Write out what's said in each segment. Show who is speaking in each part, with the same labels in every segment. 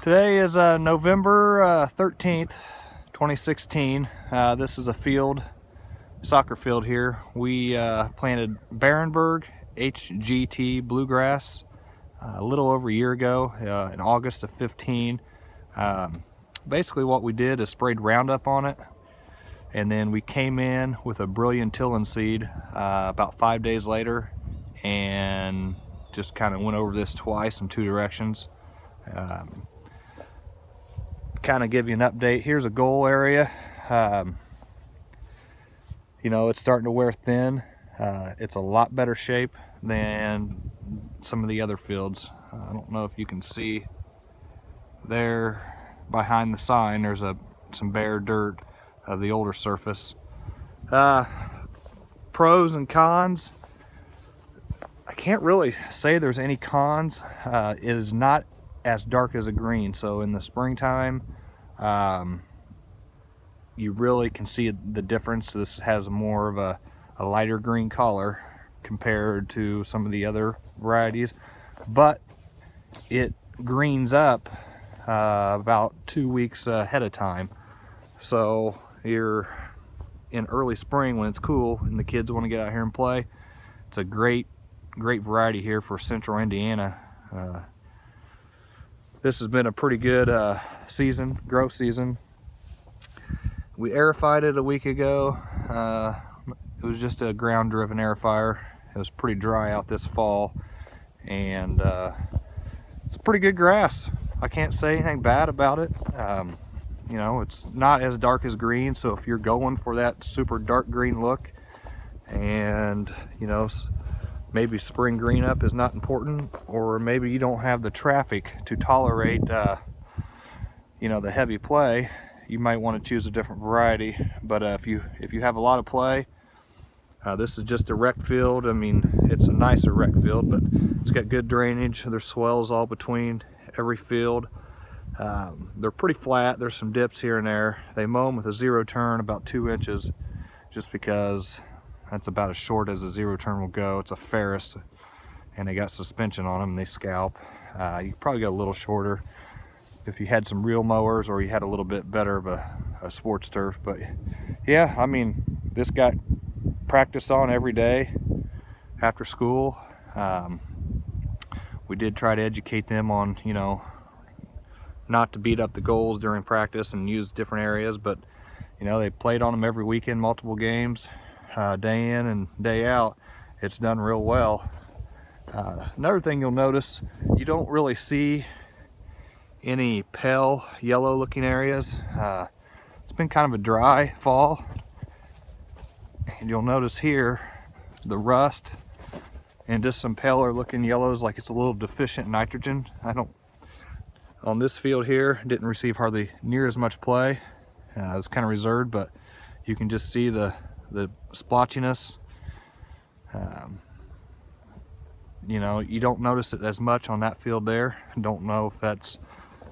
Speaker 1: Today is November 13th, 2016. This is a soccer field here. We planted Barenbrug HGT Bluegrass a little over a year ago, in August of 15. Basically what we did is sprayed Roundup on it, and then we came in with a Brillion tilling seed about 5 days later and just kind of went over this twice in two directions. Kind of give you an update. Here's a goal area. It's starting to wear thin. It's a lot better shape than some of the other fields. I don't know if you can see there behind the sign, there's some bare dirt of the older surface. Pros and cons, I can't really say there's any cons. It is not as dark as a green, so in the springtime you really can see the difference. This has more of a lighter green color compared to some of the other varieties, but it greens up about 2 weeks ahead of time. So you're in early spring when it's cool and the kids want to get out here and play. It's a great variety here for central Indiana. This has been a pretty good growth season. We aerified it a week ago. It was just a ground driven aerifier. It was pretty dry out this fall, and it's pretty good grass. I can't say anything bad about it. It's not as dark as green, so if you're going for that super dark green look and maybe spring green up is not important, or maybe you don't have the traffic to tolerate the heavy play, you might want to choose a different variety. But if you have a lot of play, this is just a rec field. I mean, it's a nicer rec field, but it's got good drainage. There's swells all between every field. They're pretty flat. There's some dips here and there. They mow them with a zero turn about 2 inches, just because that's about as short as a zero turn will go. It's a Ferris, and they got suspension on them and they scalp. You probably go a little shorter if you had some real mowers, or you had a little bit better of a sports turf. But yeah, I mean, this got practiced on every day after school. We did try to educate them on not to beat up the goals during practice and use different areas, but they played on them every weekend, multiple games, day in and day out. It's done real well. Another thing you'll notice, you don't really see any pale yellow looking areas. It's been kind of a dry fall, and you'll notice here the rust and just some paler looking yellows, like it's a little deficient in nitrogen. On this field here, didn't receive hardly near as much play. It was kind of reserved, but you can just see the splotchiness. You don't notice it as much on that field there. Don't know if that's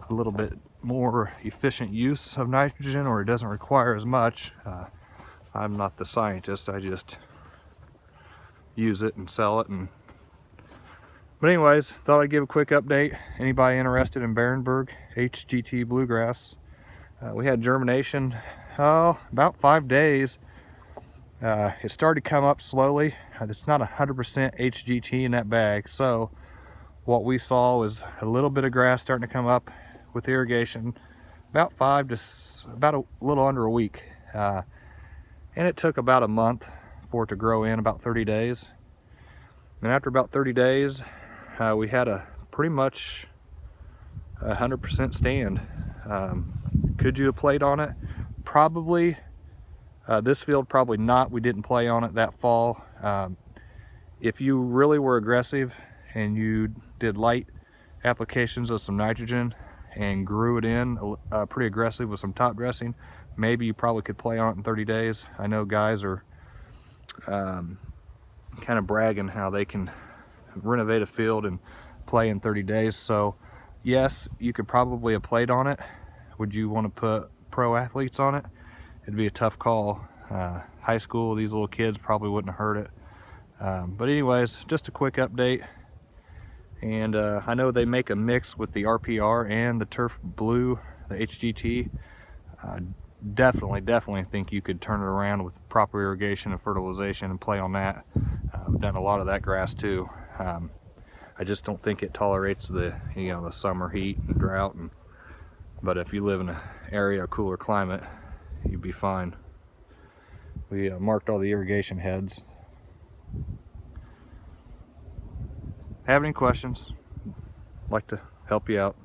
Speaker 1: a little bit more efficient use of nitrogen, or it doesn't require as much. I'm not the scientist, I just use it and sell it. But anyways, thought I'd give a quick update. Anybody interested in Barenbrug HGT Bluegrass? We had germination about 5 days. It started to come up slowly. It's not 100% HGT in that bag, so what we saw was a little bit of grass starting to come up with irrigation, about a little under a week, and it took about a month for it to grow in, about 30 days. And after about 30 days, we had a pretty much 100% stand. Could you have played on it? Probably. This field, probably not. We didn't play on it that fall. If you really were aggressive and you did light applications of some nitrogen and grew it in pretty aggressive with some top dressing, maybe you probably could play on it in 30 days. I know guys are kind of bragging how they can renovate a field and play in 30 days. So yes, you could probably have played on it. Would you want to put pro athletes on it? It'd be a tough call. High school, these little kids probably wouldn't have heard it. But anyways, just a quick update. And I know they make a mix with the RPR and the Turf Blue, the HGT. Definitely think you could turn it around with proper irrigation and fertilization and play on that. I've done a lot of that grass too. I just don't think it tolerates the the summer heat and drought. But if you live in an area, a cooler climate, you'd be fine. We marked all the irrigation heads. Have any questions? Like to help you out.